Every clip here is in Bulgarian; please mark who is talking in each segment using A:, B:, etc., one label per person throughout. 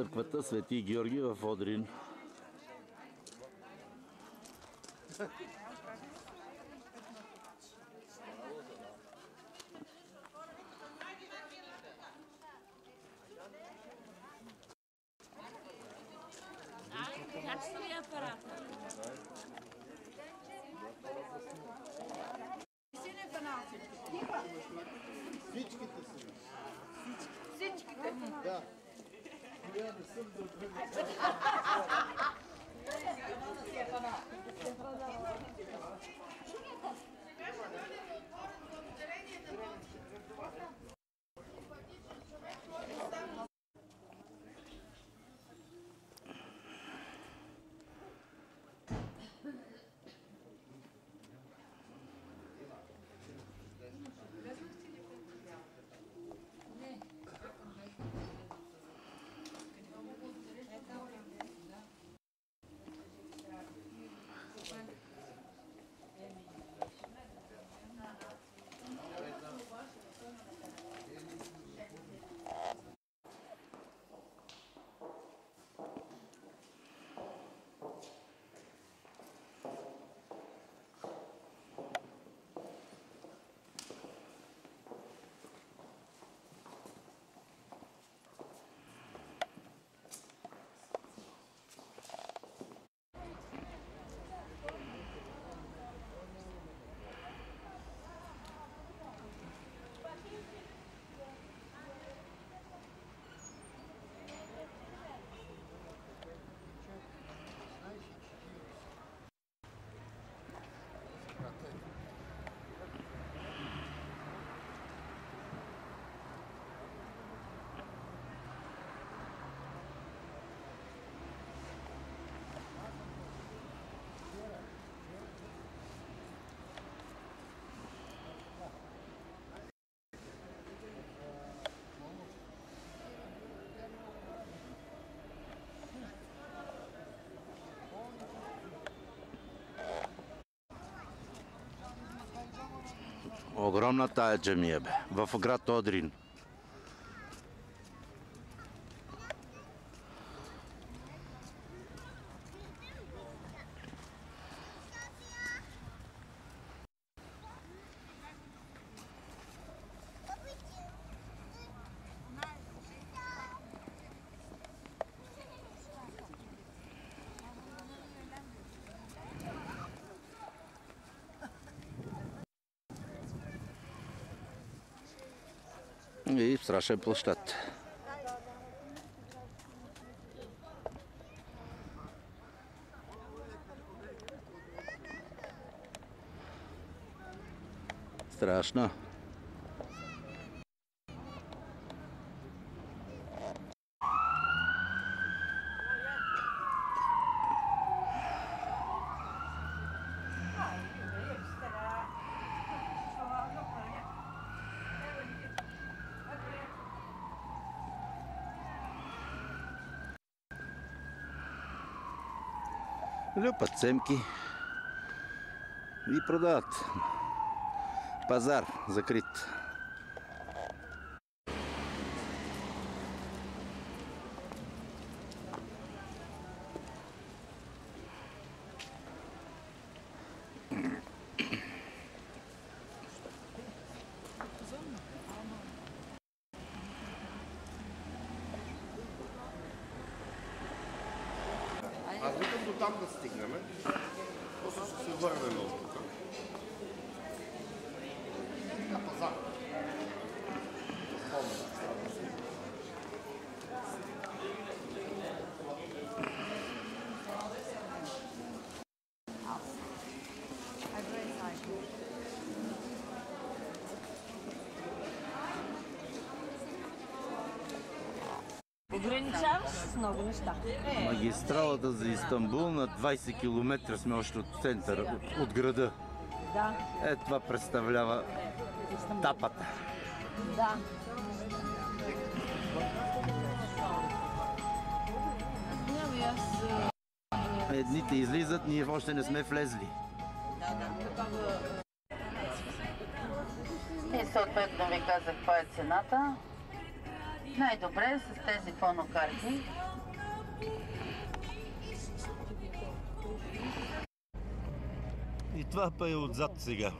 A: църквата Свети Георги в Одрин.
B: Как стои апарата?
C: Всичките са.
B: Всичките?
C: Да. Я не съм добре.
A: Огромна тая джамия, бе, в град Одрин. И страшен площад. Страшно. Люпат семки и продават. Пазар закрит.
C: Аз викам до там да стигнем. После ще се върнем от тук. На пазар.
B: Ограничаваш с много неща.
A: Магистралата за Истанбул на 20 км сме още от центъра, от града.
B: Да.
A: Това представлява тапата.
B: Да.
A: Едните излизат, ние още не сме влезли.
D: И съответно ви казах каква е цената. Най-добре е с тези фонокарти
A: И това па е отзад сега.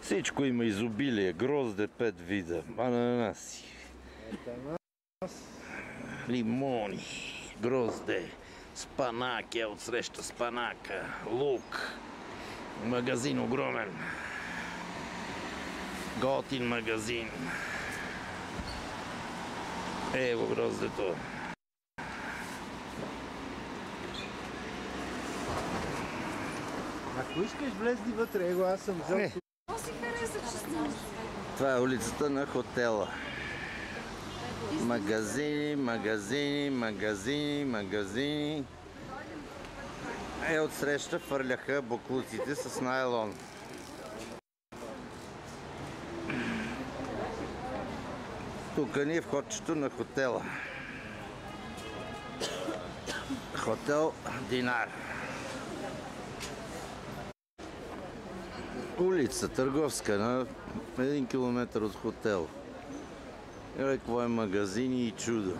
A: Всичко има изобилие, грозде 5 вида, ананаси, лимони, грозде, спанаки, отсреща спанака, лук, магазин огромен, готин магазин. Ево гроздето.
D: Ако искаш влезни вътре, его аз съм взел.
A: Това е улицата на хотела. Магазини, магазини, магазини, магазини. Отсреща фърляха боклуците с найлон. Тук ни е входчето на хотела. Хотел Динар. Улица търговска на 1 километър от хотел. Какво е магазини и чудо.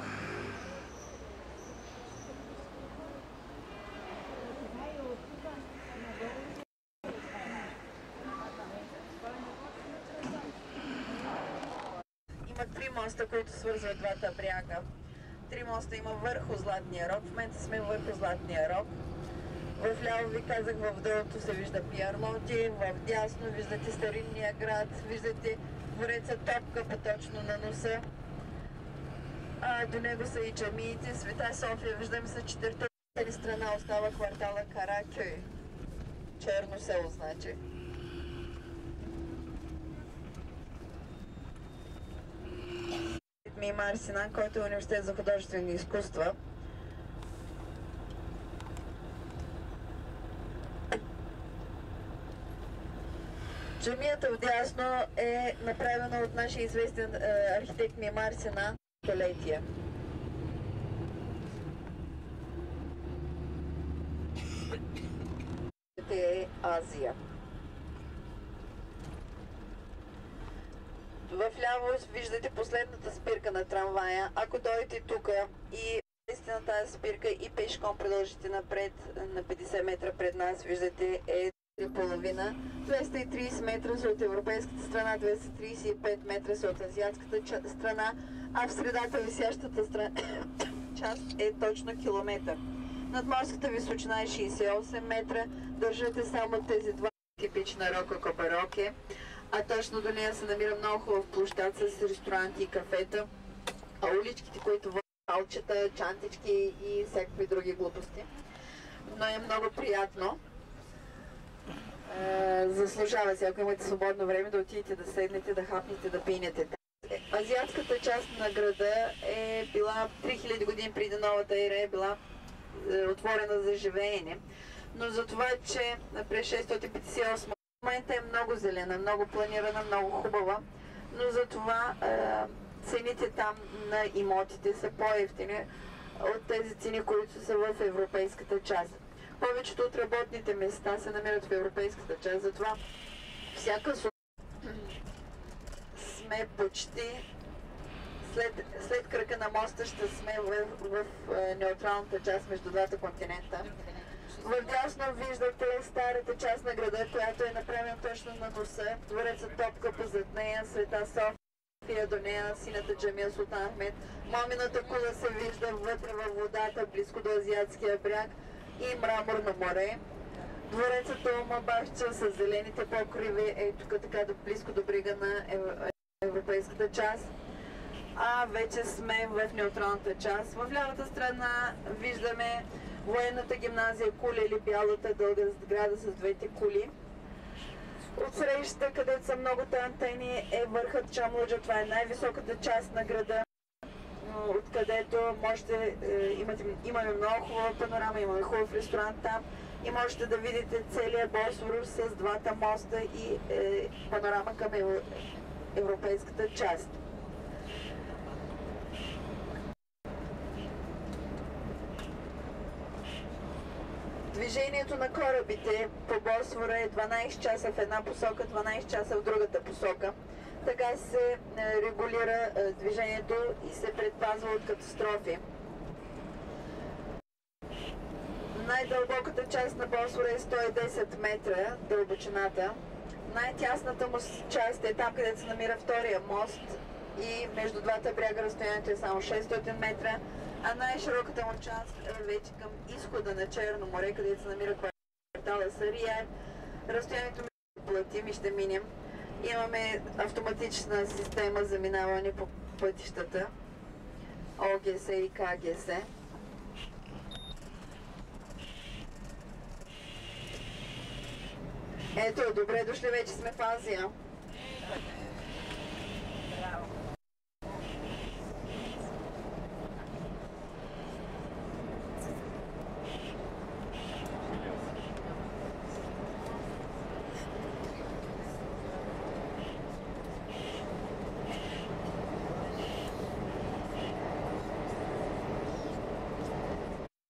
E: Има 3 моста, които свързват двата бряга. 3 моста има върху Златния рог. В момента сме върху Златния рог. В ляво ви казах, в дълото се вижда Пиарлоти, в дясно виждате старинния град, виждате двореца Топка по-точно на носа. До него са и джамиите, Света София, виждаме се четирта страна, остава квартала Каракьой. Черно село, значи. Мимар Синан, който е университет за художествени изкуства. Джамията вдясно е направена от нашия известен архитект Мимар Синан столетия. Е Азия. Вляво виждате последната спирка на трамвая. Ако дойдете тук и наистина тази спирка и пешком продължите напред, на 50 метра пред нас, виждате е 3,5. 230 метра са от европейската страна, 235 метра са от азиатската страна, а в средата висящата част е точно километър. Надморската височина е 68 метра. Държате само тези два типична Рококо бароке. А точно до нея се намира много хубав площад с ресторанти и кафета. А уличките, които водят палчета, чантички и всякакви други глупости. Но е много приятно. Заслужава се, ако имате свободно време, да отидете да седнете, да хапнете, да пинете. Азиатската част на града е била 3000 години преди новата ера, е била отворена за живеене. Но за това, че през 658 в момента е много зелена, много планирана, много хубава, но за това цените там на имотите са по-евтини от тези цени, които са в европейската част. Повечето от работните места се намират в европейската част, затова всяка сме почти след кръка на моста ще сме в неутралната част между двата континента. Вдясно виждате старата част на града, която е направена точно на носа. Дворецът Топкапа зад нея, Света София до нея, синята джамия Султан Ахмед. Момината кула се вижда вътре във водата, близко до азиатския бряг и мраморно море. Дворецът Толмабахча с зелените покриви е тук така близко до брега на европейската част. А вече сме в неутралната част. В лявата страна виждаме военната гимназия Куля или бялата дълга сграда с двете кули. От срещата, където са многото антени, е върхът Чамлуджа. Това е най-високата част на града, откъдето имаме много хубава панорама, имаме хубав ресторант там и можете да видите целият Босфор с двата моста и панорама към европейската част. Движението на корабите по Босфора е 12 часа в една посока, 12 часа в другата посока. Така се регулира движението и се предпазва от катастрофи. Най-дълбоката част на Босфора е 110 метра дълбочината. Най-тясната му част е там, където се намира втория мост и между двата бряга разстоянието е само 600 метра, а най-широката му част е вече към изхода на Черно море, където се намира квартала Сария. Разстоянието ми платим и ще минем. Имаме автоматична система за минаване по пътищата ОГС и КГС. Ето, добре дошли, вече сме в Азия.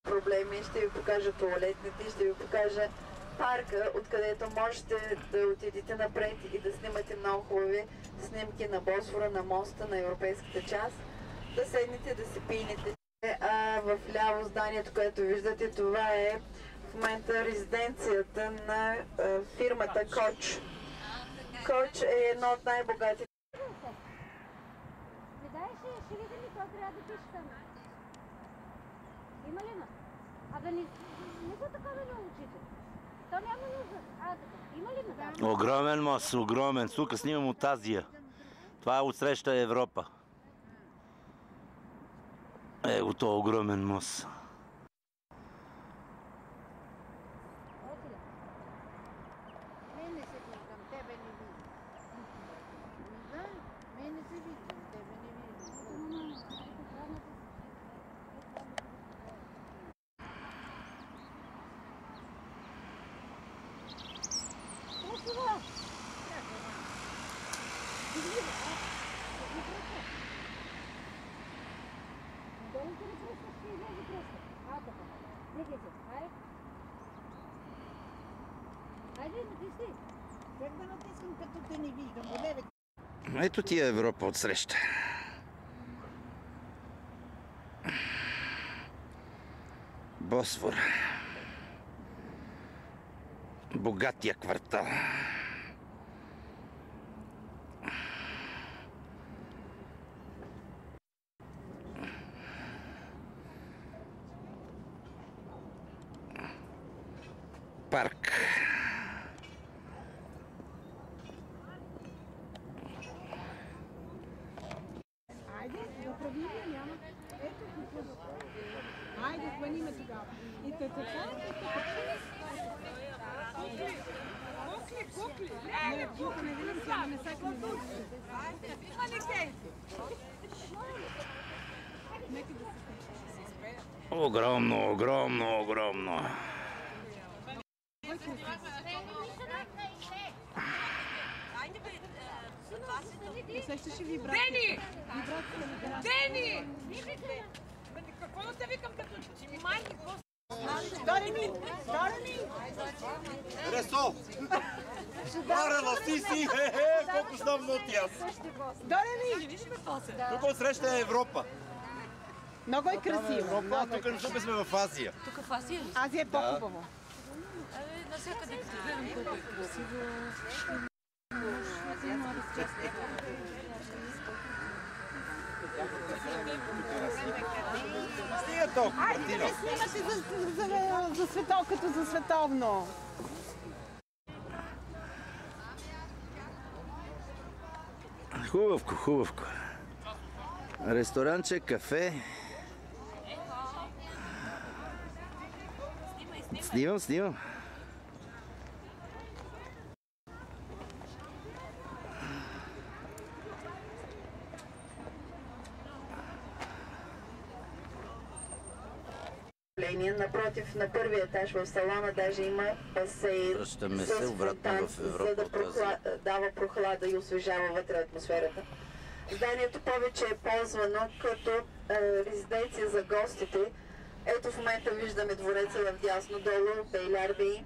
E: Проблеми, ще ви покажа туалетните, ще ви покажа парка, откъдето можете да отидете напред и да снимате много хубави снимки на Босфора, на моста, на европейската част, да седнете, да се пинете. А в ляво зданието, което виждате, това е в момента резиденцията на фирмата Коч. Коч е едно от най-богатите.
F: Ще видим ли какво трябва да пише там? Има ли на? А да не са такова на очите. То няма нужда. Има ли на?
A: Огромен мост, огромен. Сука, снимам от Азия. Това е отсреща Европа. Его то огромен мост.
F: Мене се виждам, тебе не виждам. Мене се виждам, тебе не виждам. Дигай се. Хайде. Хайде, натисни.
B: Как да натискам, като те не виждам? Оле,
A: Ето ти е Европа отсреща. Босфор. Богатия квартал. Парк.
B: Айде, направи ли, няма. Ето какво. Айде, хвани тогава. И така. Кукли. Не, тук не видим, тя не са към тук.
A: Огромно, огромно, огромно.
B: Усещаш ли вибрация?
G: Дени! Дени! Какво да те викам като че ми майки?
B: Дори ми!
C: Ресо! Марано, си! Хе-хе! Колко знам ноти аз!
B: Дори ми!
C: Тук отсреща е Европа.
B: Много е красиво.
C: Европа, тук сме в Азия.
G: Тук в Азия ли?
B: Азия е по-хубаво.
G: Навсякъде като гледам колко е красиво.
C: Стига толкова,
B: Айде,
C: Мартино.
B: не снимаш за световно, като за световно.
A: Хубавко, хубавко. Ресторанче, кафе. Снимам.
E: Напротив, на първия етаж в салона даже има басейн
A: Връщаме се
E: с
A: обратно
E: фонтан,
A: в Европа
E: за да
A: от Азия.
E: дава прохлада и освежава вътре атмосферата. Зданието повече е ползвано като резиденция за гостите. Ето в момента виждаме двореца в дясно долу, Бейлярби.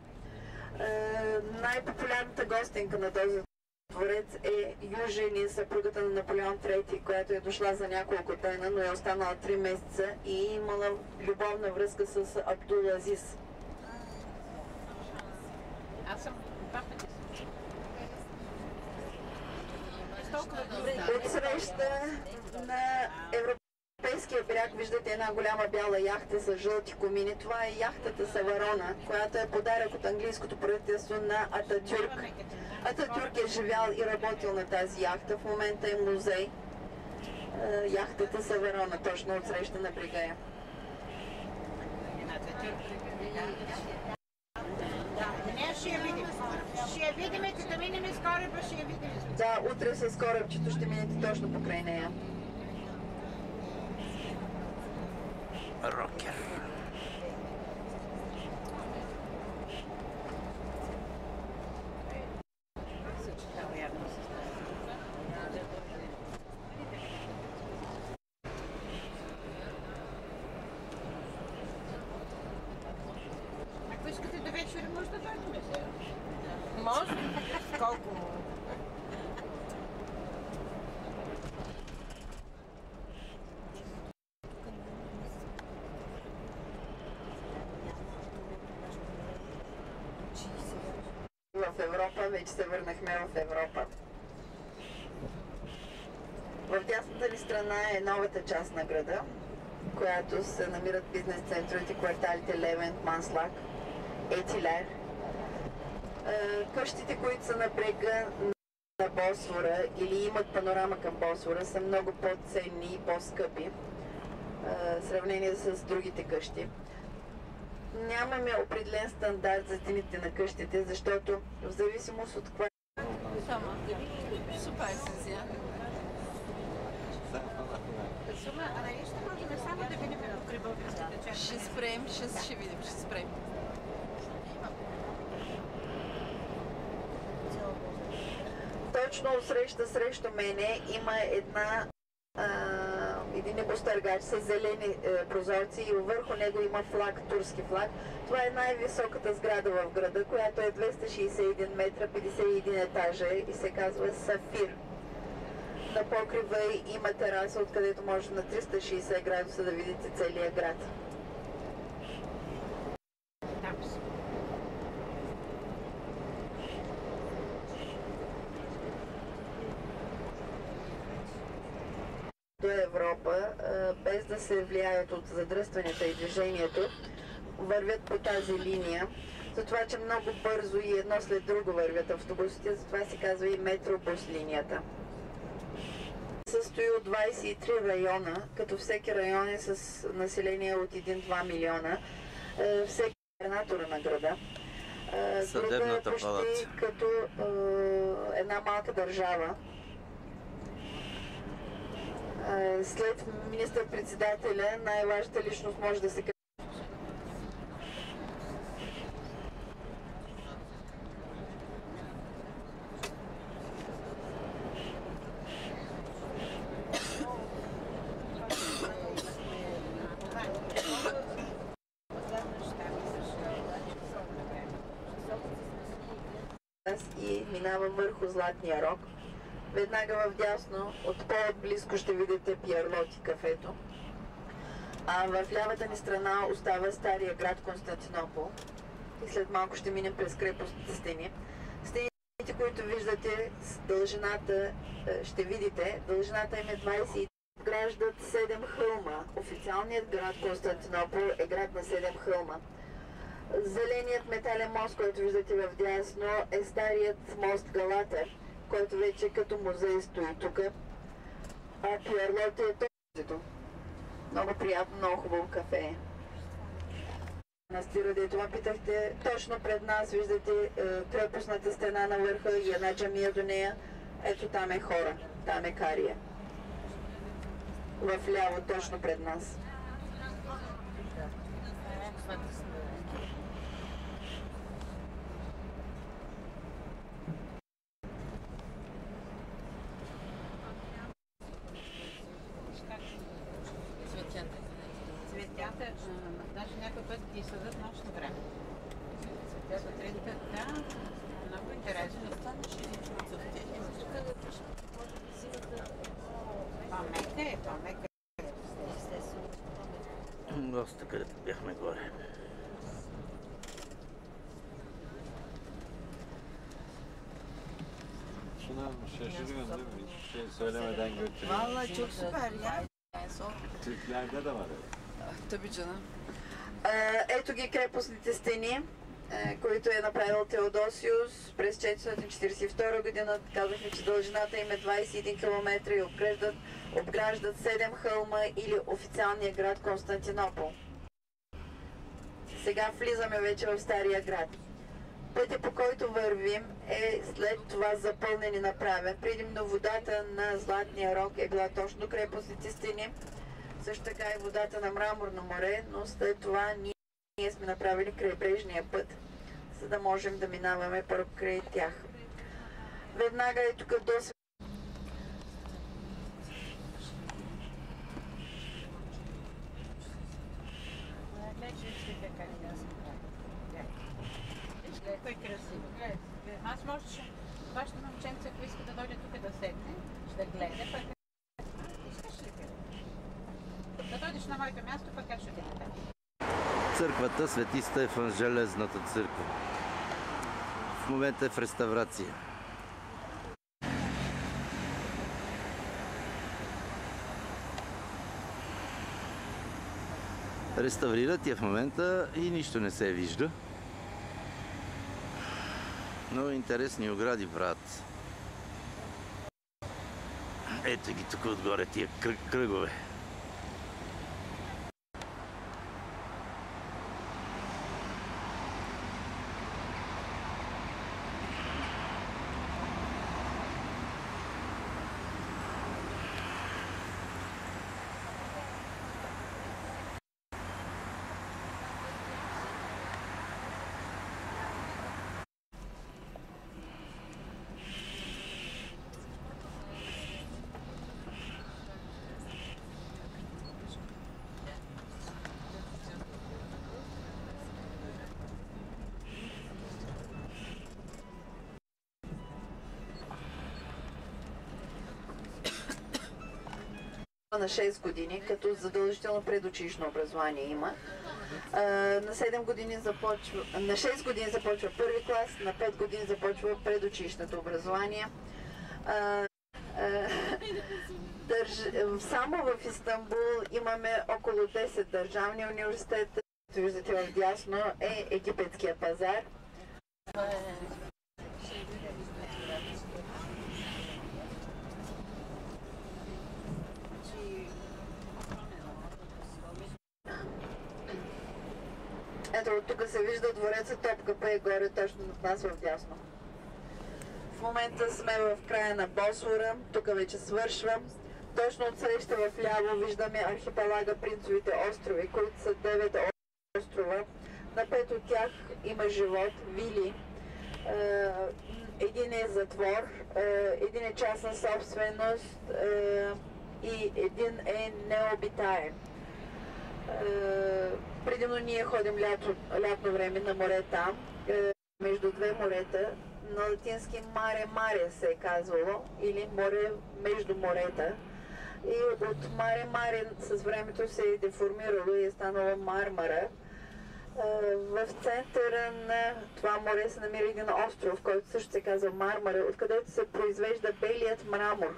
E: Най-популярната гостинка на този дворец е Южени, съпругата на Наполеон III, която е дошла за няколко дена, но е останала 3 месеца и е имала любовна връзка с Абдул Азиз.
G: Аз съм папата.
E: От среща на Европейския бряг виждате една голяма бяла яхта с жълти комини. Това е яхтата Саварона, която е подарък от английското правителство на Ататюрк. Ататюрк е живял и работил на тази яхта. В момента е музей. Яхтата Саварона, точно от среща на брега.
B: Ще я видим, като минем с кораба, ще я видим.
E: Да, утре с корабчето ще минете точно покрай нея.
A: Рокер.
B: Ако искате да вечер, може да дойдем.
G: Може? Колко?
E: В Европа, вече се върнахме в Европа. В дясната ни страна е новата част на града, която се намират бизнес центровете, кварталите Левент, Манслак, Етилер. Къщите, които са на брега на Босфора или имат панорама към Босфора, са много по-ценни и по-скъпи в сравнение с другите къщи. Нямаме определен стандарт за цените на къщите, защото в зависимост от това
G: Супер есенция.
B: А нали ще можем само да видим покрай българските части?
G: Ще спрем, ще видим, ще спрем.
E: точно срещу мене има един небостъргач с зелени прозорци и върху него има флаг, турски флаг. Това е най-високата сграда в града, която е 261 метра, 51 етажа и се казва Сафир. На покрива има тераса, откъдето може на 360 градуса да видите целия град. До Европа, без да се влияят от задръстванията и движението, вървят по тази линия, затова че много бързо и едно след друго вървят автобусите, затова се казва и метробус линията. Състои от 23 района, като всеки район е с население от 1-2 милиона. Всеки е губернатора на града. Града е почти като една малка държава. След министър-председателя най-важната личност може да се каже. И минава върху Златния рог. Веднага вдясно, от по-близко ще видите Пиерлот и кафето. А в лявата ни страна остава стария град Константинопол. И след малко ще минем през крепостните стени. Стените, които виждате, с дължината, ще видите, дължината им е 20. Граждат 7 хълма. Официалният град Константинопол е град на 7 хълма. Зеленият метален мост, който виждате в дясно, е старият мост Галата, който вече като музей стои тук. А Пиерлот е този. Много приятно, много хубаво кафе. Манастира, дето ме питахте, точно пред нас виждате крепостната стена на върха и една джамия до нея. Ето там е хора, там е Кария. В ляво, точно пред нас.
B: Цветята, даже някой път ги съдат нощно време. Сутринта, да, много интересно. По-мека е, по-мека е.
A: Доста където бяхме горе.
D: Şaşırıyorum değil mi? Hiçbir şey söylemeden götürüyor.
E: Vallahi çok süper ya.
D: Türklerde de var öyle.
E: Таби джана. Ето ги крепостните стени, които е направил Теодосиус през 442 година. Казахме, че дължината им е 21 км и обграждат 7 хълма или официалния град Константинопол. Сега влизаме вече в стария град. Пътя, по който вървим, е след това запълнен и направен. Предимно водата на Златния рог е била точно до крепостните стени. Също така и водата на Мраморно море, но след това ние сме направили крайбрежния път, за да можем да минаваме покрай тях. Веднага е тук до
B: Кой е красиво. Аз може вашето момченце, ако иска да дойде тук да седне, ще гледа, пък искаш ли къде? Да дойдеш на моето място, пък как ще ти направи?
A: Църквата Свети Стефан, Железната църква. В момента е в реставрация. Реставрират я в момента и нищо не се вижда. Много интересни огради правят. Ето ги тук отгоре тия кръгове.
E: на 6 години, като задължително предучилищно образование има. На 6 години започва първи клас, на 5 години започва предучилищното образование. Само в Истанбул имаме около 10 държавни университета. Виждате в дясно е египетския пазар. Ето от тук се вижда двореца Топкапа и горе точно над нас в дясно. В момента сме в края на Босфора, тук вече свършва. Точно отсреща в ляво виждаме архипелага Принцовите острови, които са 9 острова. На 5 от тях има живот, вили. Един е затвор, един е частна собственост и един е необитаем. Предимно ние ходим лятно време на море там, между две морета. На латински Маре Маре се е казвало, или море между морета. И от Маре Маре с времето се е деформирало и е станало Мармара. В центъра на това море се намира един остров, който също се казва Мармара, откъдето се произвежда белият мрамор.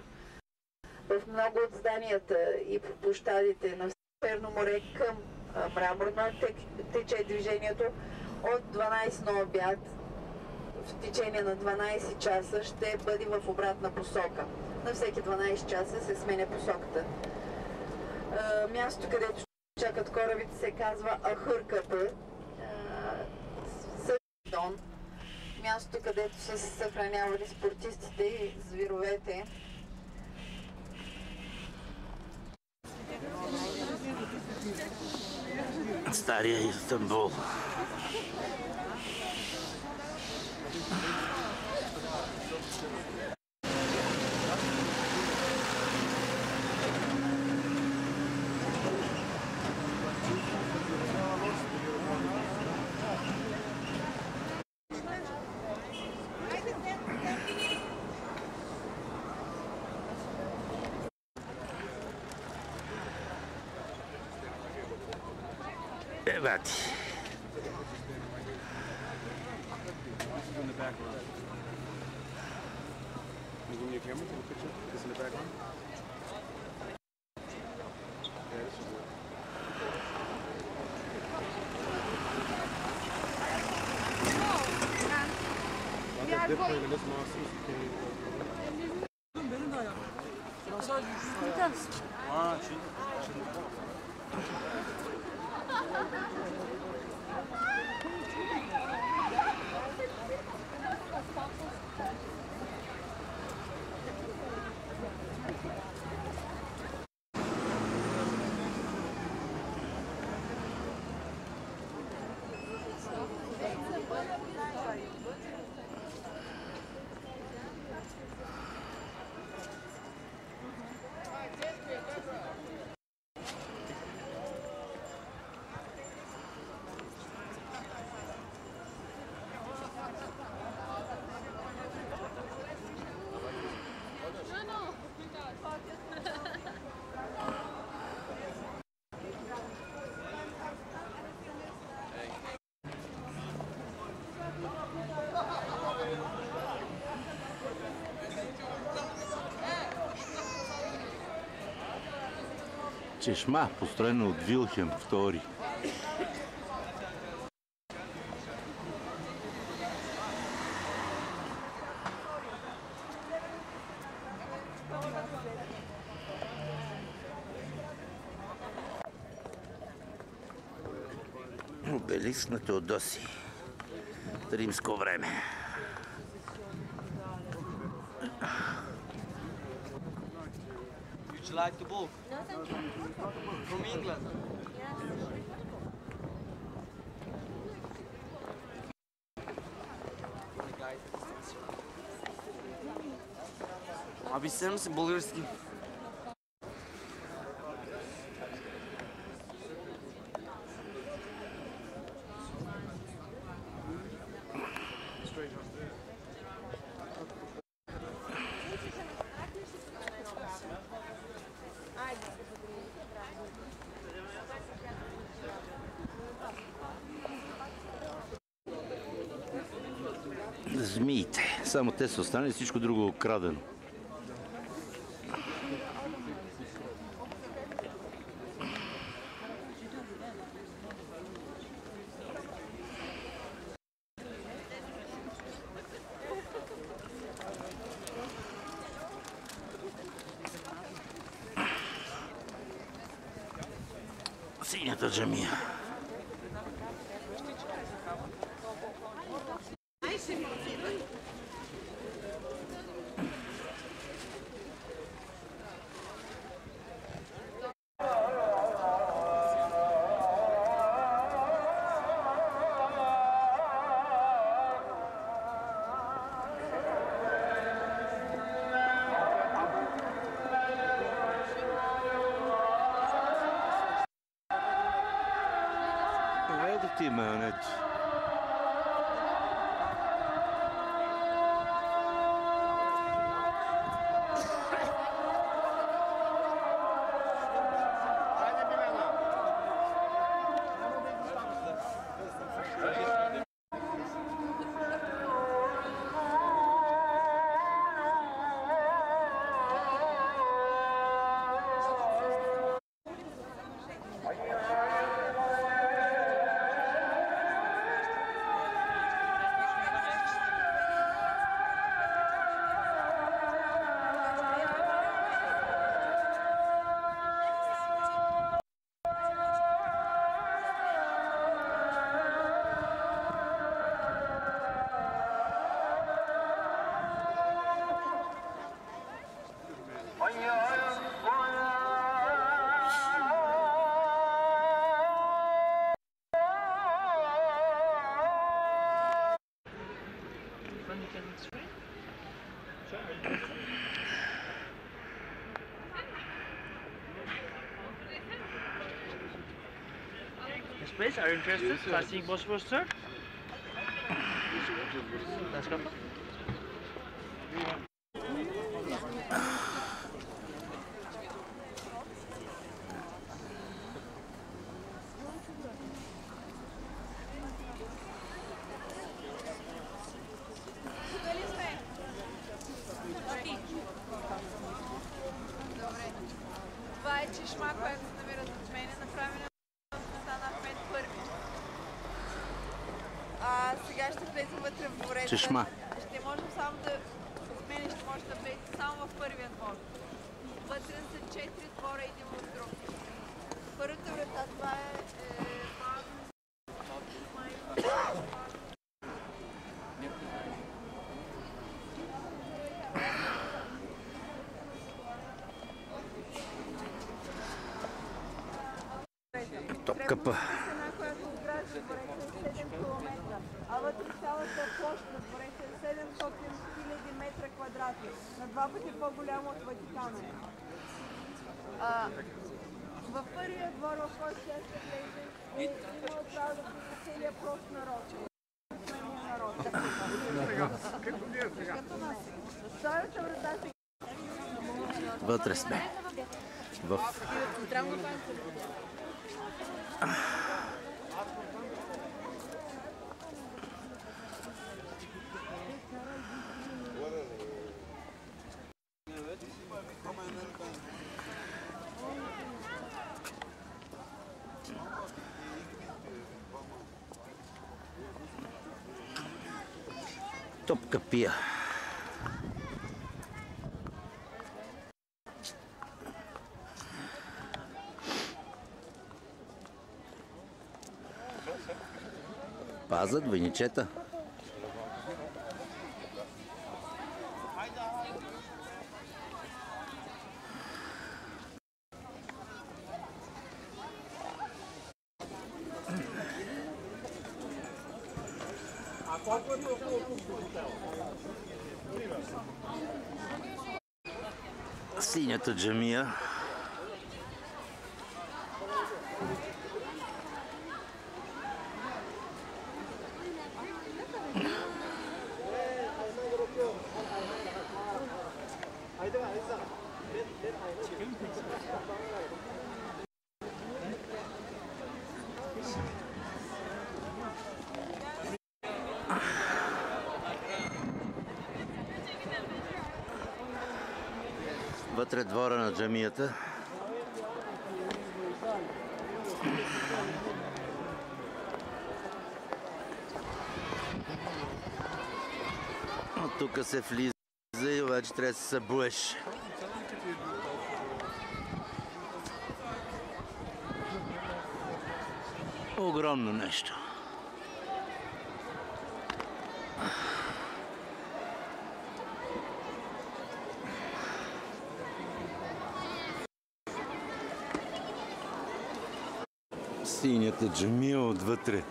E: В много от зданията и по площадите на Северно море към Мраморно тече движението от 12 на обяд. В течение на 12 часа ще бъде в обратна посока. На всеки 12 часа се сменя посоката. Място, където чакат корабите, се казва Ахъркапы. Съдон. Място, където са се съхранявали спортистите и зверовете.
A: Стария Истанбул. Бати. Чешма, построена от Вилхелм II. Обелиск на Теодосий. Римско време.
H: Would you like the book?
F: No, thank you.
H: From England? Abi ister misin Bulgarski?
F: Ajde.
A: Змиите. Само те са останали, всичко друго е украдено. Синята джамия. Ето ти майонет.
I: Please, are you interested? Sightseeing Bosphorus, sir? Let's go.
G: Това е чешма, която се намира зад мене, направена от на Ахмед Първи. Сега ще влезем вътре в двореца.
A: Чешма.
G: Ще можем само да... С мен ще може да влезете само в първия двор. Вътре са 4 двора, един от друг. Първата врата, това е...
A: Топкапа.
E: А вътре цялата площ на двореца е 700 000 метра квадратни, на 2 пъти по-голямо от Ватикана. В първия двор, в който ще влезе, има право да пише целия прост народ. Втората врата се...
A: Вътре сме. В... Топкапия. Пазят войничета. Синята джамия. Вътре двора на джамията. От тук се влиза и обаче трябва да се събуеш. Огромно нещо. Синята джамия отвътре.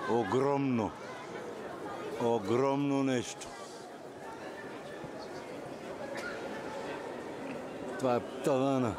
A: Огромно. Огромно нещо. Това е тавана.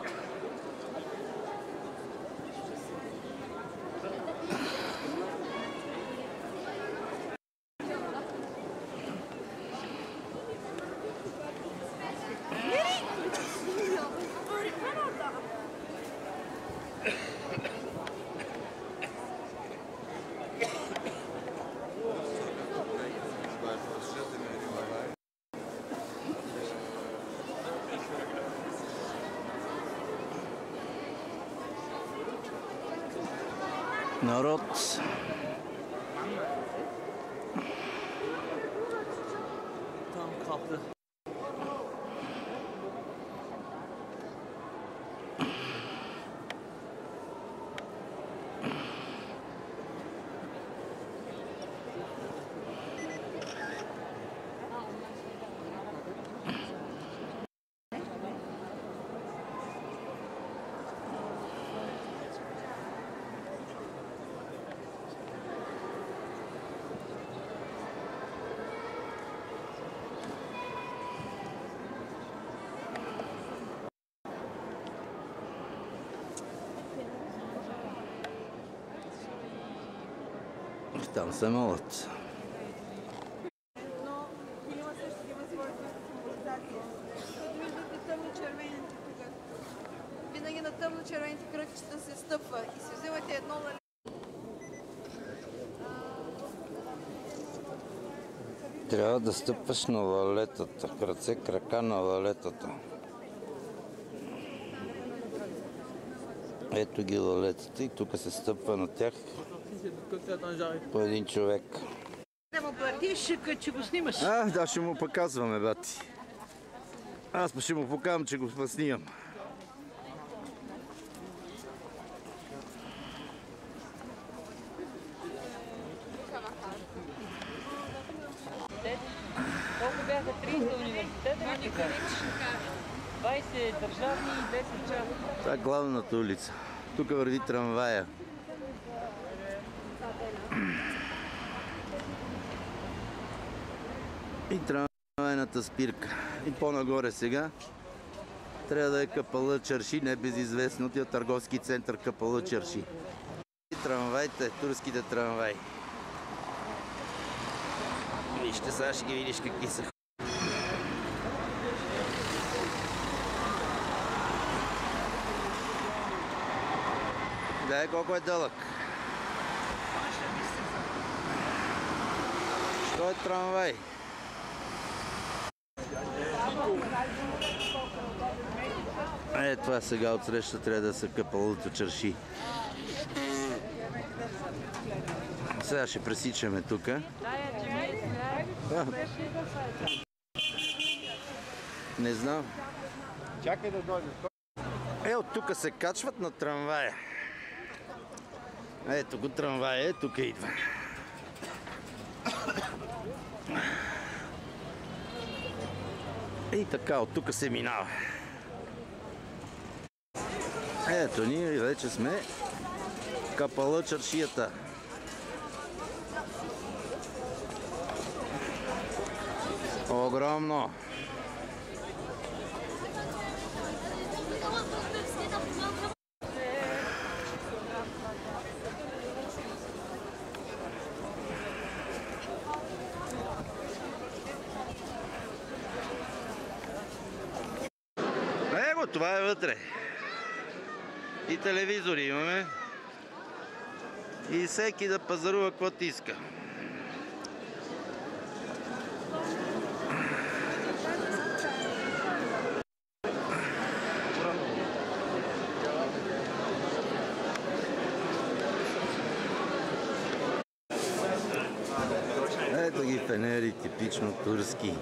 A: Народ.
H: Tam kaptı.
A: Там се молят.
G: Но филма също има своята символизация. Като виждате тъмно-червените тук. Винаги на тъмно-червените кръгчета се стъпва и си взимате едно на
A: Трябва да стъпваш на лалетата. Краце, крака на лалетата. Ето ги лалетата и тук се стъпва на тях по един човек.
B: Да му платиш, че го снимаш.
A: Да, ще му показваме, бати. Аз ще му показвам, че го снимам.
J: Колко бяха 30 университета, 20 държавни и 10 частни.
A: Това е главната улица. Тук върви трамвая. И трамвайната спирка. И по-нагоре сега трябва да е Капала Чарши, небезизвестния търговски център Капала Чарши. И трамваите, турските трамваи. Вижте, сега ще ги видиш какви са. Дай колко е дълъг. Що е трамвай? Това сега отсреща трябва да са Капалото Чарши. Сега ще пресичаме тук. Не знам.
C: Чакай да дойде.
A: От тук се качват на трамвая. Ето го трамвая, тук идва. И така, от тук се минава. Ето ние вече сме Капала Чаршията. Огромно. Его, това е вътре. И телевизори имаме. И всеки да пазарува каквото иска. фенери, типично турски.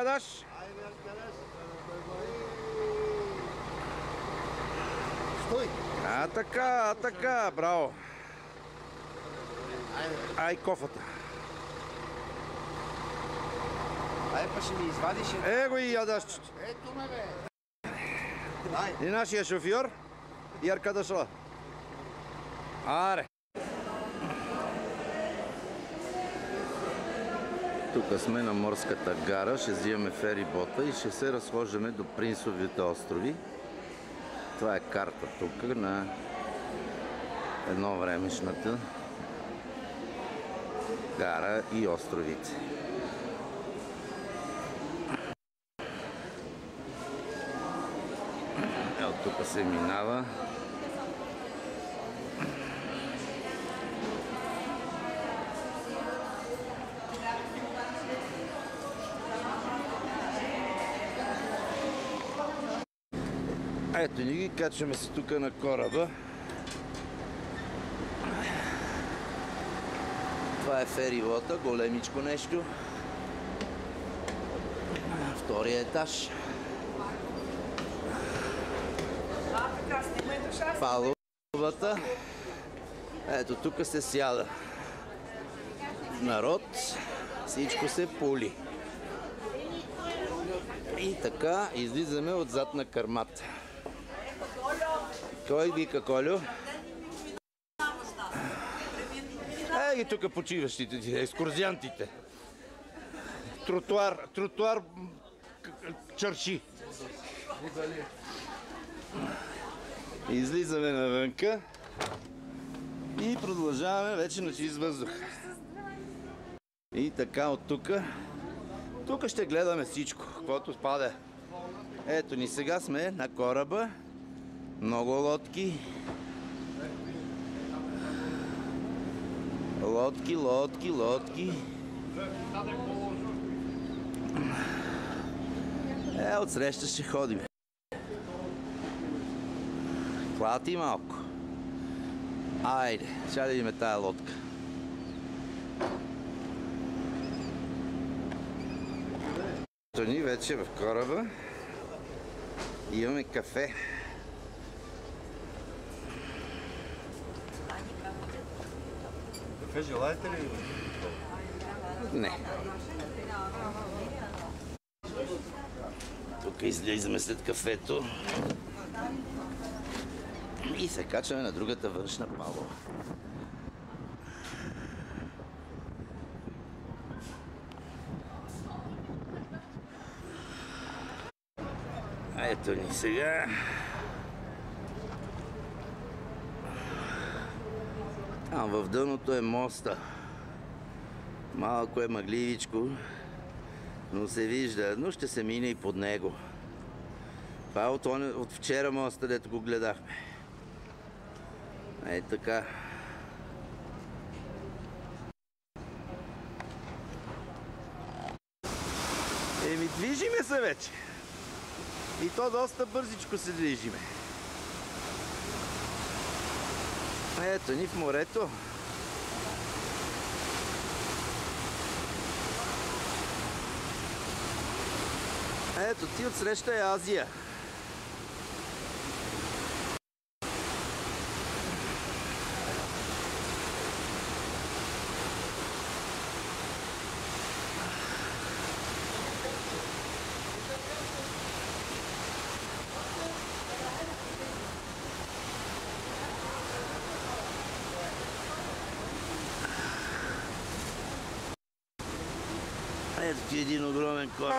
C: Arkadaş.
A: Стой! А така, браво! Ай, кофата.
C: Ай, па ще ми извадиш.
A: Го и ядашчето.
C: Ето ме, бе.
A: И нашия шофьор, и Аркадашова. Аре! Тук сме на морската гара, ще взимаме ферибота и ще се разхождаме до Принцовите острови. Това е карта тук на едновремешната гара и островите. Ето тук се минава. Ето ни ги, качваме се тук на кораба. Това е феривота, големичко нещо. Втория етаж. Палубата. Ето тук се сяда народ. Всичко се пули. И така излизаме отзад на кърмата. Кой вика, Колю? Ги тук почиващите, екскурзиантите. Тротуар чарши. Излизаме навънка и продължаваме вече на чист въздух. И така от тук. Тук ще гледаме всичко, каквото спада. Ето ни, сега сме на кораба. Много лодки. Лодки. Отсреща ще ходим. Клати малко. Айде, ще да видим тая лодка. Ето ни вече в кораба. Имаме кафе.
C: Кафе желаете ли?
A: Не. Тук излизаме след кафето и се качваме на другата външна палуба. Ето ни сега. Там в дъното е моста. Малко е мъгливичко, но се вижда. Но ще се мине и под него. Това е от вчера моста, дето го гледахме. Ей така. Движиме се вече. И то доста бързичко се движиме. Ето ни в морето. Ето ти отсреща е Азия. Ето ти един огромен кораб.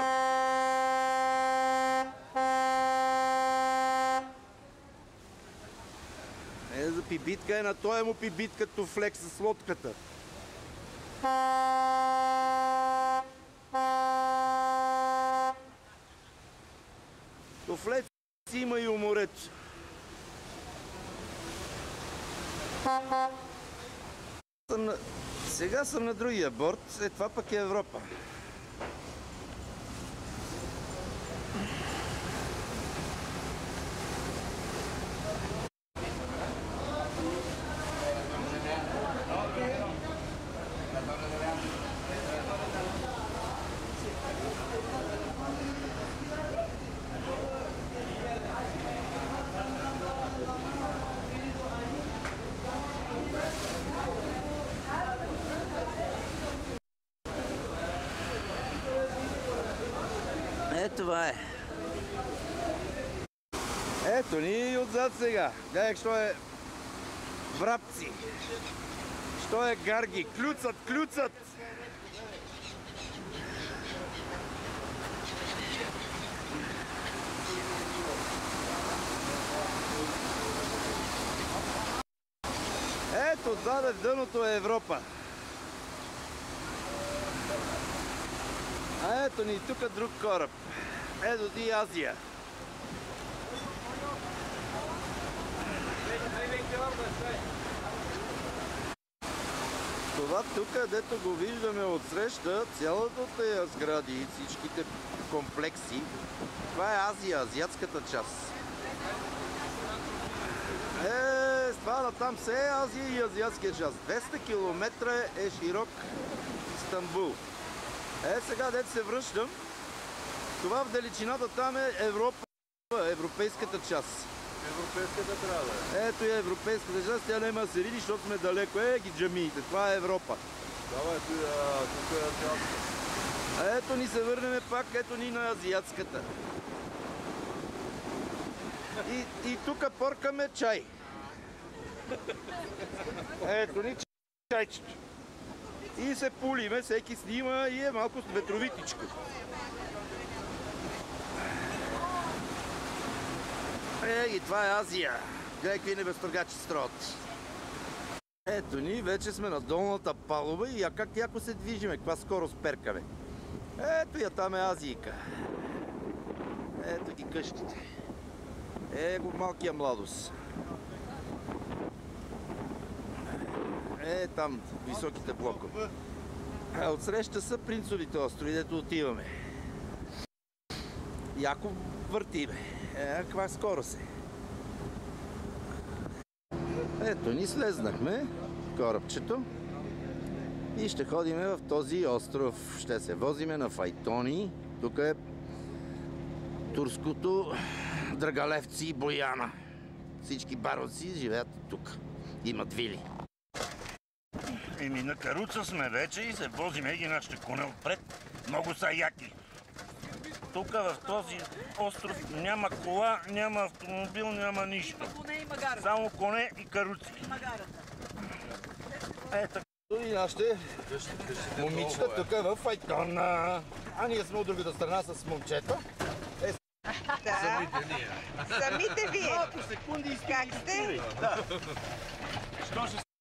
A: За пибитка е на тоя му пибит като флек с лодката. То флек си има и у морето. Сега съм на другия борт, това пък е Европа. Това е. Ето ни отзад сега. Гледай, що е врабци. Що е гарги. Клюцат. Ето, отзаде в дъното е Европа. А ето ни тук друг кораб. Ето ти Азия. Това тук, дето го виждаме отсреща, цялата тая сгради и всичките комплекси, това е Азия, азиатската част. Това там се е Азия и азиатския час. 200 км е широк Истанбул. Сега дето се връщам. Това в далечината там е Европа, европейската част.
D: Европейската трябва да е.
A: Ето е европейската част, тя няма да се види, защото сме далеко. Ги джамиите, това е Европа.
D: Давай, тук е азиатска.
A: Ето ни се върнем пак, ето ни на азиатската. И тук поркаме чай. Ето ни чайчето. И се пулиме, всеки снима и е малко ветровитичко. Това е Азия. Гледай какви небестъргачи строят. Ето ни, вече сме на долната палуба и как яко се движиме, каква скорост перкаме. Ето я там е Азийка. Ето ги къщите. Го малкия младост. Там високите блокове. Отсреща са Принцовите острови, дето отиваме. Яко въртиме. Каква скорост е. Ето ни слезнахме корабчето и ще ходиме в този остров. Ще се возиме на файтони. Тук е турското Драгалевци и Бояна. Всички бароци живеят тук. Имат вили. На каруца сме вече и се возиме ги нашите коне отпред. Много са яки. Тук в този остров няма кола, няма автомобил, няма нищо. Само коне и каруци. Така. И нашите момичета тук в файтона. А ние сме от другата страна с момчета.
E: Самите вие. Как сте?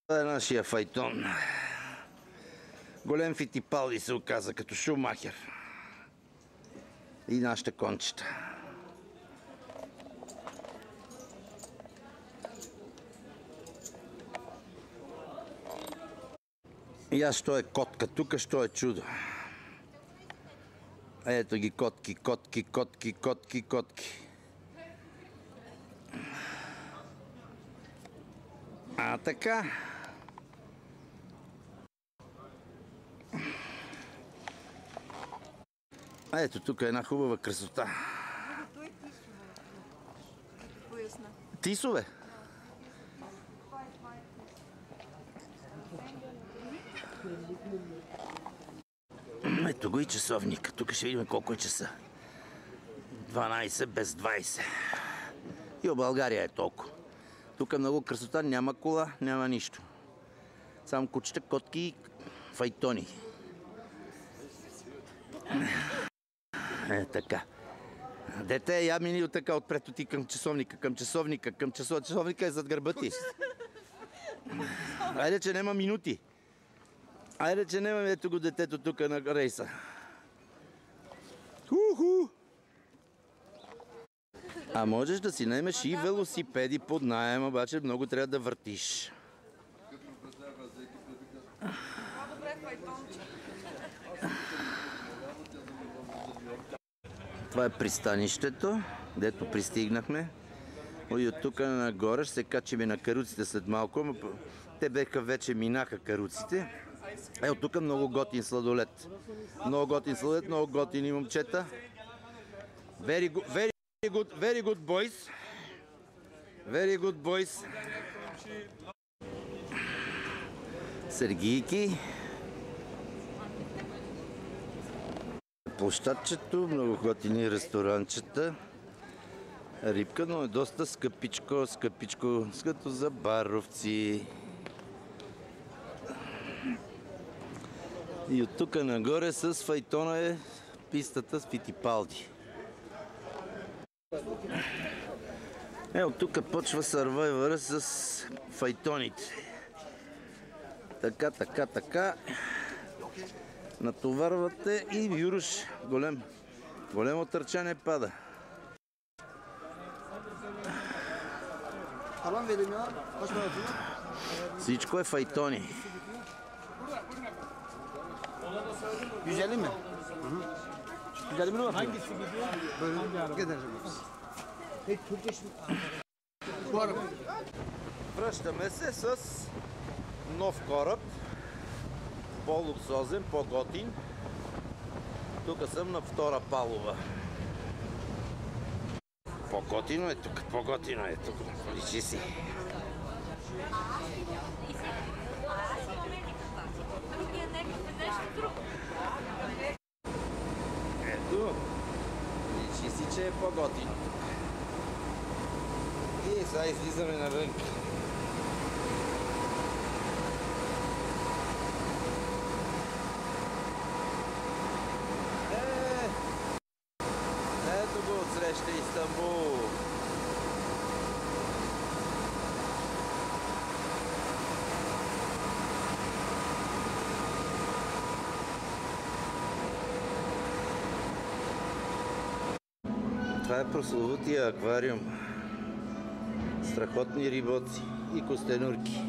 A: Това е нашия файтон. Голем Фитипалди се оказа като Шумахер. И нашите кончета. И аз що е котка, тук що е чудо. Ето ги котки, котки, котки, котки, котки. Така. Ето тук е една хубава красота. Тисове? Ето го и часовника. Тук ще видим колко е часа. 12 без 20. И в България е толкова. Тук много красота, няма кола, няма нищо. Само кучета, котки и файтони. Така. Дете, я мини от така отпред оти към часовника, към часовника, към часовника. Часовника е зад гърба ти. Айде, че няма минути. Айде, че нямаме ето го детето тук на рейса. Ху-ху! А можеш да си наемеш и велосипеди под наем, обаче много трябва да въртиш. Това е пристанището, дето пристигнахме. И от тук нагоре ще се качиме на каруците след малко. Те беха вече минаха каруците. От тук много готин сладолет. Много готин сладолет, много готини момчета. Very good boys. Very good boys. Сергийки. Площадчето, много готини ресторанчета. Рибка, но е доста скъпичко, като за баровци. И от тук нагоре с файтона е пистата с Фитипалди. От тук почва сървайвъра с файтоните. Така. Натоварвате и юруш големо търчане пада. Всичко е файтони.
K: 150 mi? 150 bin var. Hangisi gidiyor? Böyle gidereceğim. Peki Türkçe
A: Връщаме се с нов кораб. По-луксозен, по-готин. Тук съм на втора палуба. По-готино е тук, по-готино е тук. Личи си. Ето. Личи си, че е по-готино тук. И сега излизаме навън. Ето го отсреща Истанбул. Това е прословутия аквариум. Страхотни рибоци и костенурки.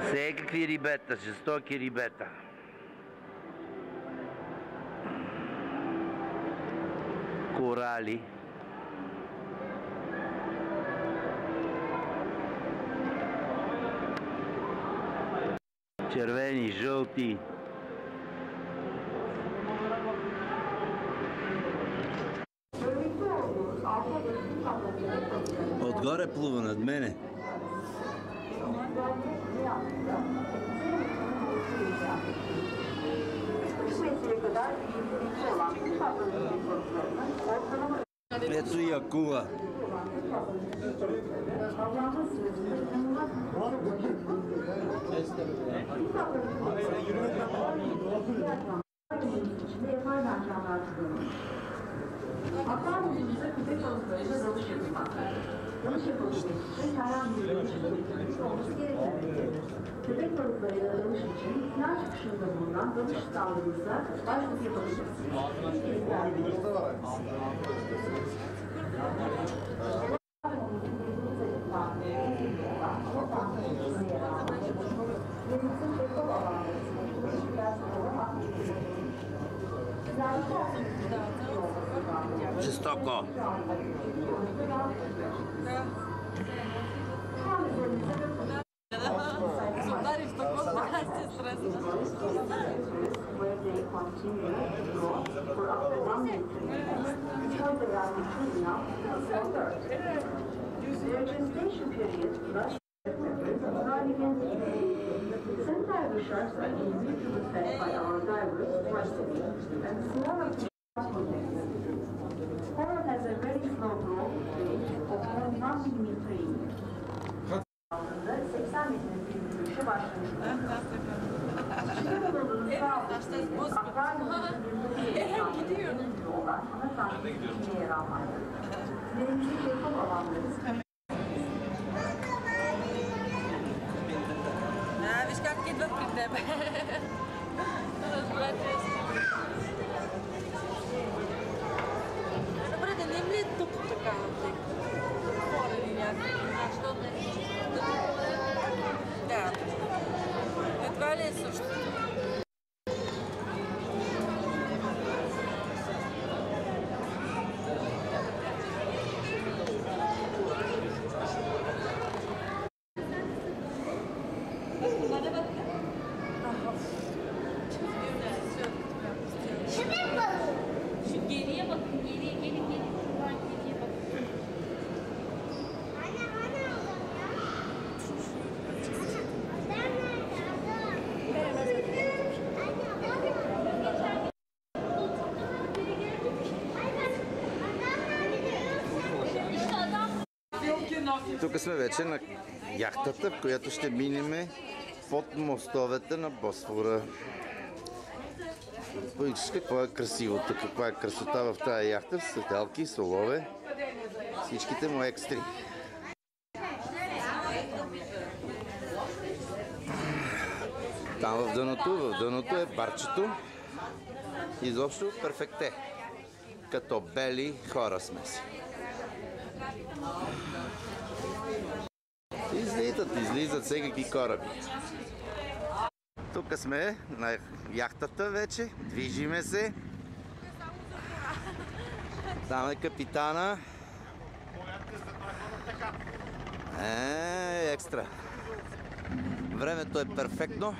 A: Всекакви рибета, жестоки рибета. Корали. Червени, жълти. Отгоре плува над мене. Ето и акула.
L: Köpek balıklarıyla dalış için plan çıkışında bulunan dalış sağlığınıza başvuru yapabilirsiniz.
A: Жестоко.
G: Ударив такова, така се стресна.
L: Some diver sharks are individually fed by our divers twice a week, and smaller coral has a very slow growth rate of only 1 millimeter in year. 80 metre büyüklüğü başlamıştır. Şişe balığının sağlıklı akvaryumun yüzünde olan ana tankı yer almaktadır. Denizli keyfol alanları
G: Виж как идва при тебе. Разбира, че добре, да не им ли е тук така на тъй? Хора ли някакви? Защо да не? Да. Едва ли е също?
A: Тук сме вече на яхтата, в която ще минем под мостовете на Босфора. Виждаш какво е красиво тук, каква е красота в тази яхта, седалки, солове, всичките му екстри. Там в дъното е барчето. Изобщо перфекте. Като бели хора сме си. влизат, излизат всекакви кораби. Тук сме на яхтата вече, движиме се. Там е капитана. Екстра. Времето е перфектно.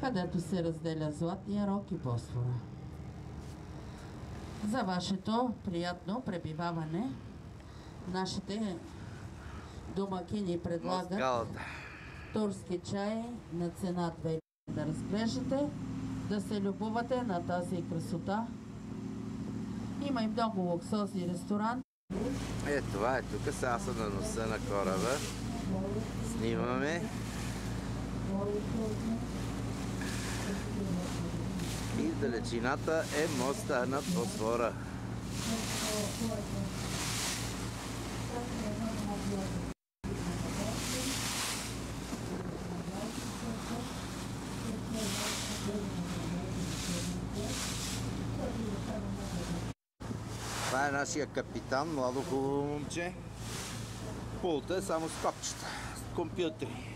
M: Където се разделя Златния рог и Босфора. За вашето приятно пребиваване нашите домакини предлагат турски чай на цена 2 да разглеждате, да се любовате на тази красота. Има и много луксозни ресторанти.
A: Това е тук, сега са на носа на кораба. Снимаме. И в далечината е моста над Босфора. Това е нашия капитан, младо хубаво момче. Пулта е само с копчета, с компютри.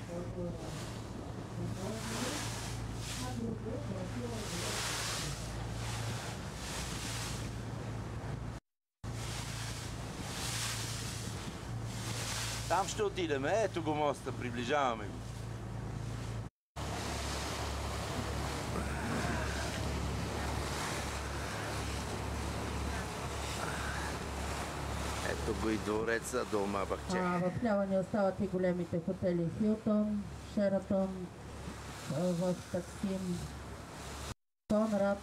A: Там ще отидем. Ето го моста, приближаваме го. Ето го и двореца Долма Бахче.
M: В ляво ни остават и големите хотели Хилтон, Шератон, в Таксим, Конрад.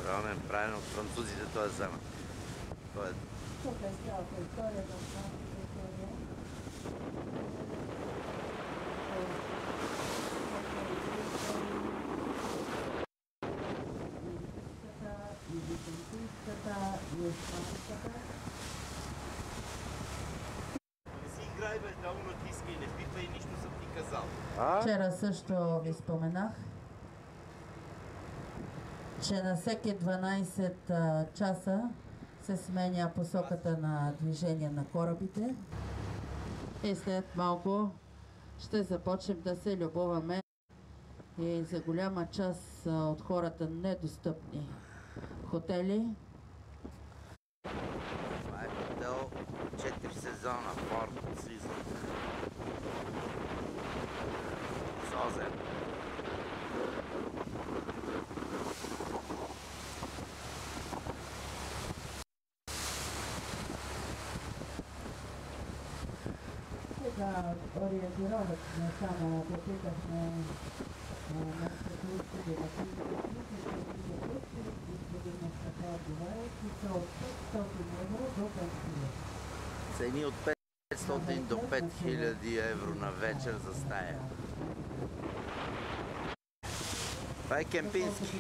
A: Огромен, правилно от французите той е взема.
M: Тук е цялата история на нашата история. И византийската, и испанската.
A: Не си играй, бе, много натиска и не пипай, нищо съм ти казал.
M: Вчера също ви споменах, че на всеки 12 часа се сменя посоката на движение на корабите и след малко ще започнем да се любоваме и за голяма част от хората недостъпни хотели.
A: Това е хотел 4 сезона, Four Seasons. С озеро.
M: Сега ориентировъчно само попитахме нашите услуги на господин Мустафа отговаря, че са от 500 евро до 5000.
A: Цени от 500 до 5000 евро на вечер за стая. Това е кемпински.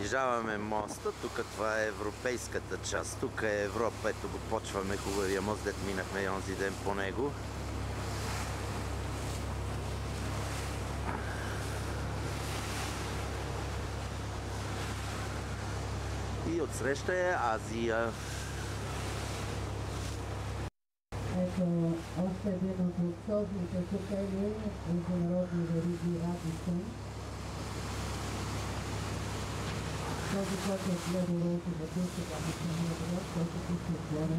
A: Наближаваме моста, тук това е европейската част, тук е Европа, ето го почваме хубавия мост, дет минахме и онзи ден по него. И отсреща е Азия.
M: Ето още един от луксозните хотели, международни вериги Радисън. Този, който е гледал ролки в душата на самия град, който пише отгоре.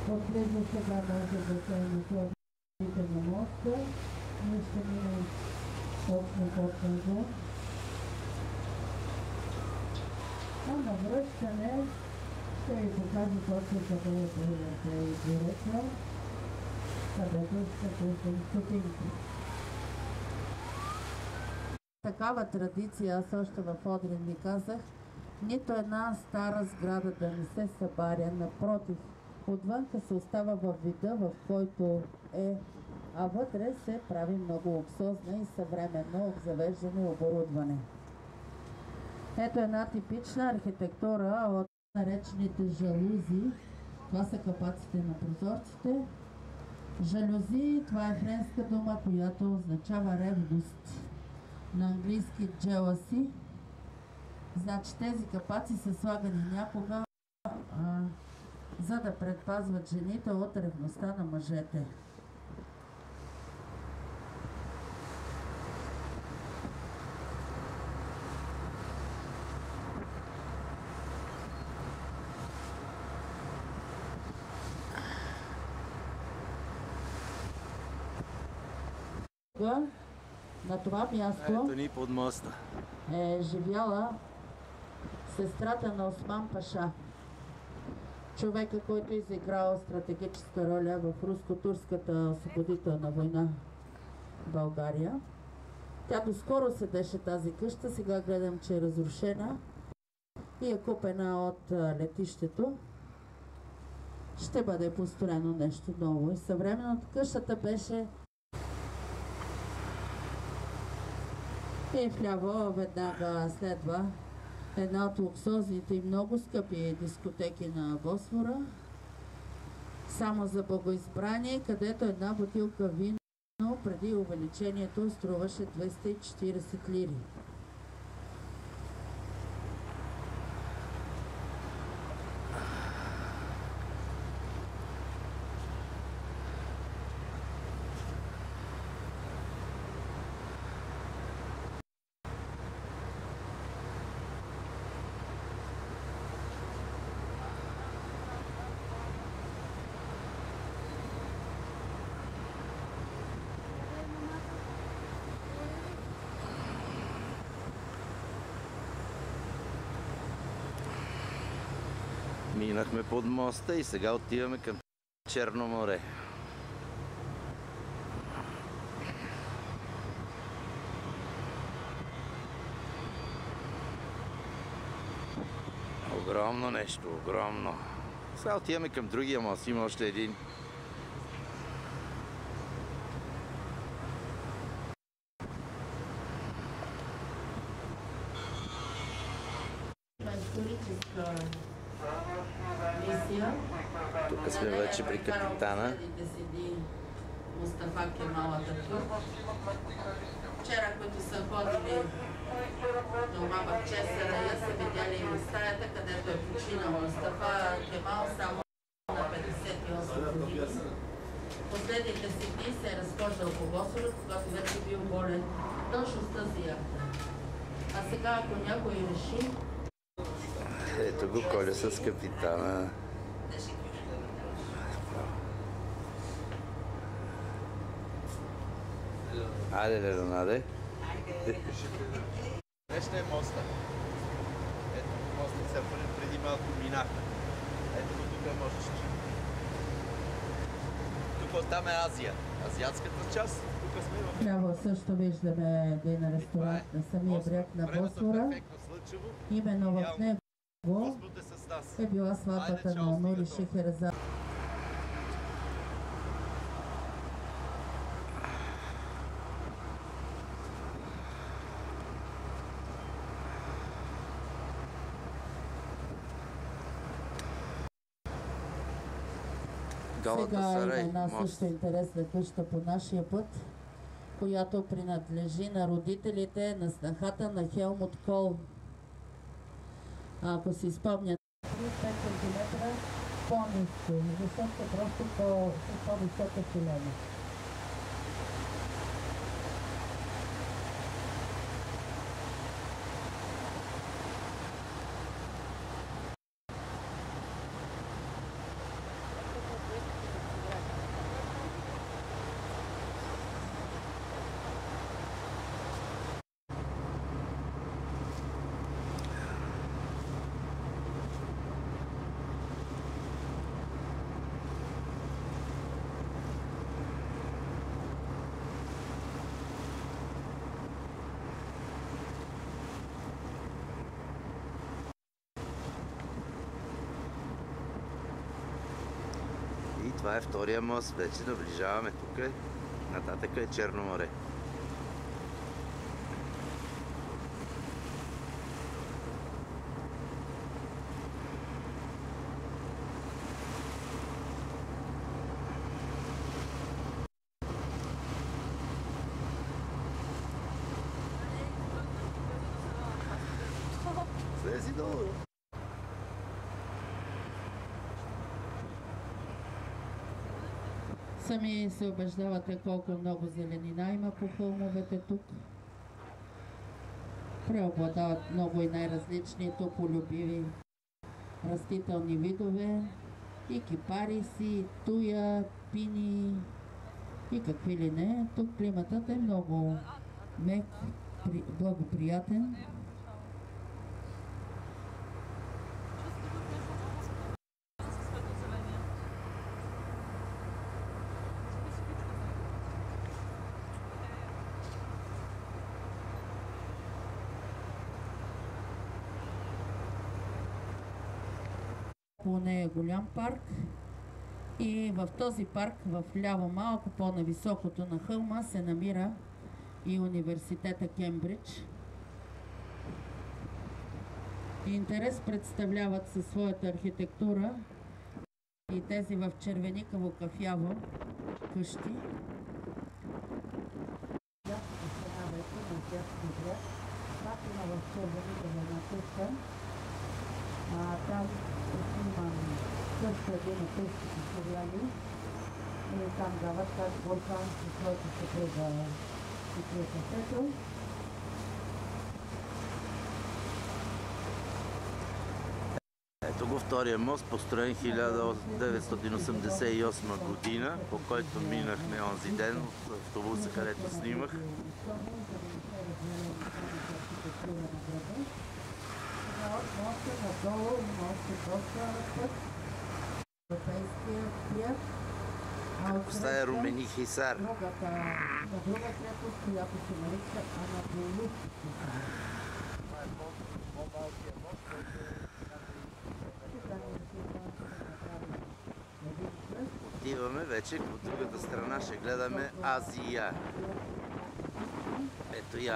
M: Последно сега може да се наслаждате на моста. Ние ще минем точно под него. на връщане ще ви покажа точно къде е директно, където ще пуснем стотинки. Такава традиция, аз още в Одрин ви казах, нито една стара сграда да не се събаря, напротив, отвънка се остава във вида, в който е, а вътре се прави много луксозно и съвременно обзавеждане оборудване. Ето една типична архитектура от наречените жалузи. Това са капаците на прозорците. Жалюзи, това е френска дума, която означава ревност. На английски jealousy. Значи тези капаци са слагани някога, за да предпазват жените от ревността на мъжете. На това място
A: ето ни под моста
M: е живяла сестрата на Осман Паша. Човека, който изиграл стратегическа роля в руско-турската освободителна война в България. Тя доскоро седеше тази къща, сега гледам, че е разрушена и е купена от летището. Ще бъде построено нещо ново и съвременно къщата беше. И вляво веднага следва една от луксозните и много скъпи дискотеки на Босфора, само за богоизбрание, където една бутилка вино преди увеличението струваше 240 лири.
A: Минахме под моста и сега отиваме към Черно море. Огромно нещо, огромно. Сега отиваме към другия мост, има още един. Тук сме вече при капитана.
M: Мустафа Кемал Ататюрк. Вчера, които са ходили дома в Чесарая, са видяли стаята, където е починал Мустафа Кемал само на 58 години. Последните си дни се е разхождал по Босфора, когато вече бил болен точно с тази яхта. А сега, ако някой реши...
A: Ето го Коля с капитана. Айде, Леонаде.
N: Среща е моста. Ето моста се преди малко минахме. Ето го тук е мостче. Тук там е Азия. Азиатската част. Тук сме в...
M: Право също виждаме един ресторант на самия бряг на Босфора. Именно в него е била сватбата на Нури Шехерезад. Сега има една също интересна къща по нашия път, която принадлежи на родителите на снахата на Хелмут Кол. Ако си спомнят, 5 см по-ниско, защото е просто по-висока филена.
A: Това е втория мост. Вече наближаваме тук. Нататък е Черно море. Слези долу.
M: Сами се убеждавате колко много зеленина има по хълмовете тук. Преобладават много и най-различни тополюбиви растителни видове, и кипариси, туя, пини и какви ли не. Тук климатът е много мек, благоприятен. Не е голям парк и в този парк, в ляво малко по-нависокото на хълма, се намира и университета Кембридж. Интерес представляват със своята архитектура и тези в червеникаво кафяво къщи. Пак има в червеникаво една къща. Там снимам също един от тежките сериали и там дават как Борхан със своята съпруга и приятелството.
A: Ето го втория мост, построен 1988 година, по който минахме онзи ден от автобуса, където снимах.
M: Надолу има още доста път. Европейския пият.
A: Това е Румени Хисар.
M: На друга крепост, която се нарича Анадолу.
A: Отиваме вече, от другата страна ще гледаме Азия. Ето и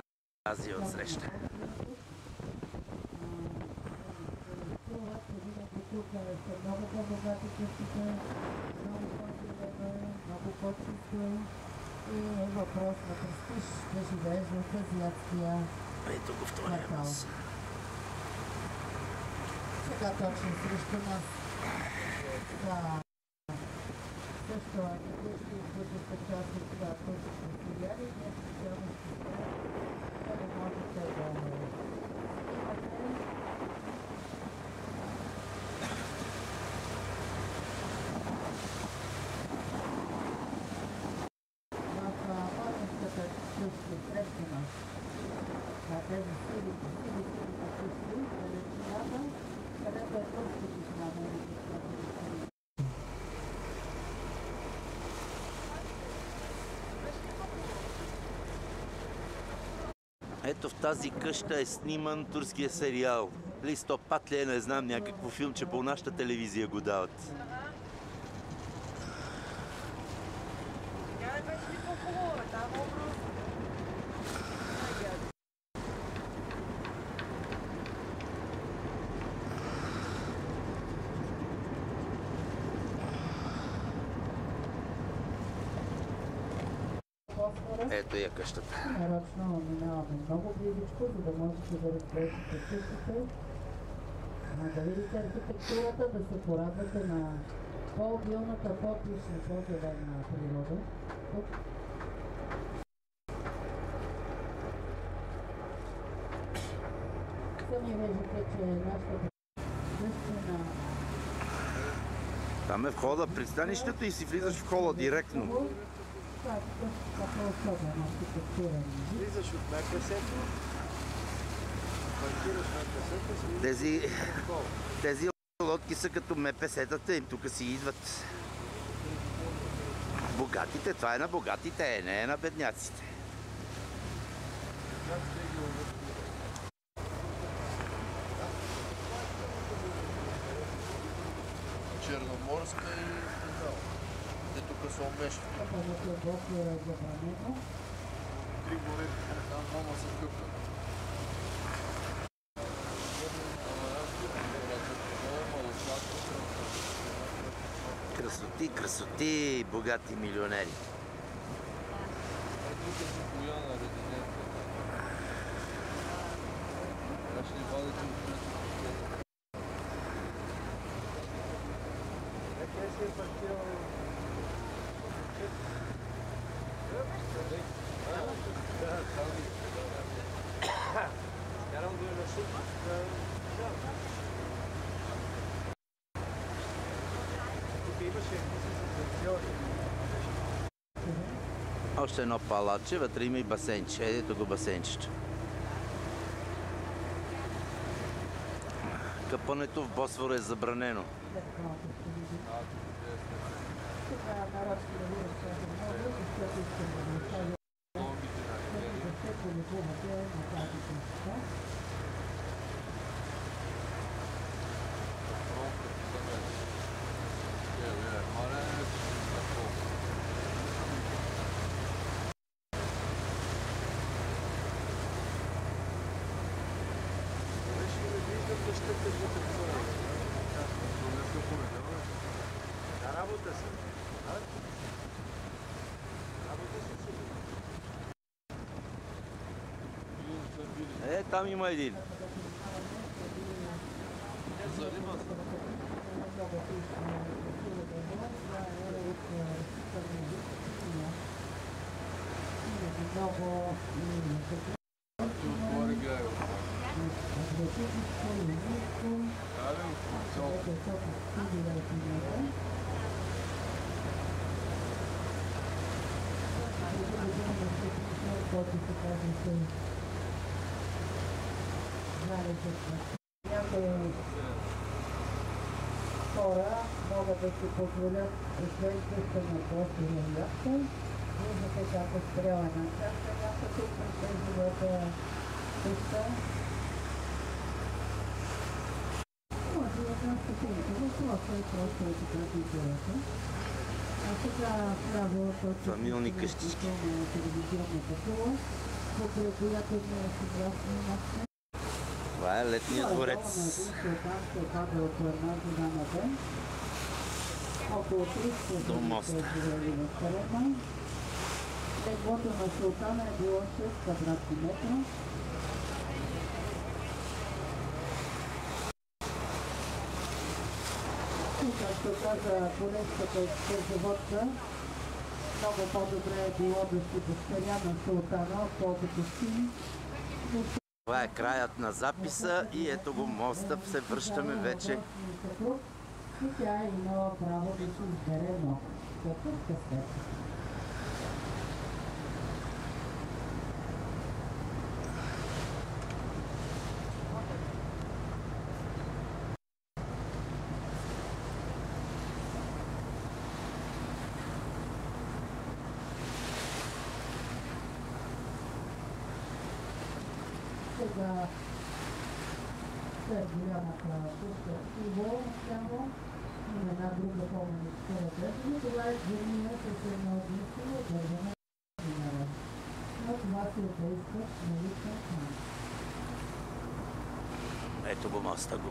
A: Азия отсреща.
M: Тук са много по-богати къщите, много по-зелено, много по-чисто и е въпрос на престиж да живееш в азиатския квартал. Сега точно срещу нас са също къщи, които са част от турските сериали и ние специално ще спрем, да не можете да снимате. Тези силите къщи, далечината, където е турското знаме.
A: Ето в тази къща е сниман турския сериал. Листопад ли е, не знам, някакво филмче по нашата телевизия го дават. Ето я къщата.
M: Нарочно минаваме много близичко, за да можете да разгледате къщите, да видите архитектурата, да се порадвате на по-обилната, по-пишна, по-зелена природа. Сами виждате, че нашата къща на...
A: Там е входа, пристанището и си влизаш в хола директно.
C: Влизаш от МПС-то, паркираш МПС-то,
A: тези лодки са като МПС-тата, им тук си идват богатите. Това е на богатите, не е на бедняците.
C: Черноморска и Централ. да се умешат. Три горе, там двама са къпка.
A: Красоти, красоти, богати милионери. Още едно палаче, вътре има и басенче. Ето го басенчето. Къпането в Босфора е забранено. Там има един.
M: Някои хора могат да си позволят изглеждаща на Босфора яхта. Виждате как е спряла на частта яхта тук през живота пуста. Може да една стъпинка, въпроса е просто е така идеята. А сега вляво точно
A: фамилни къщички.
M: Телевизионната кула, покрай която ние си властни.
A: Това е летният дворец. До моста.
M: Леглото на султана е било 6 квадратни метра. Както каза колежката екскурзоводка, много по-добре е било да си дъщеря на султана, отколкото син.
A: Това е краят на записа и ето го моста, се връщаме вече.
M: И тя е имала право да си избере много. Какъв късмет. Сега след голямата пуска Иво само има една друга по-маличка ръбежа. Това е земия с едно единствено дървена минара. Но това се отейства на личен план.
A: Ето го моста го.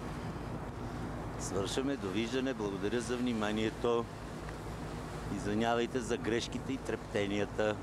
A: Свършваме. Довиждане. Благодаря за вниманието. Извинявайте за грешките и трептенията.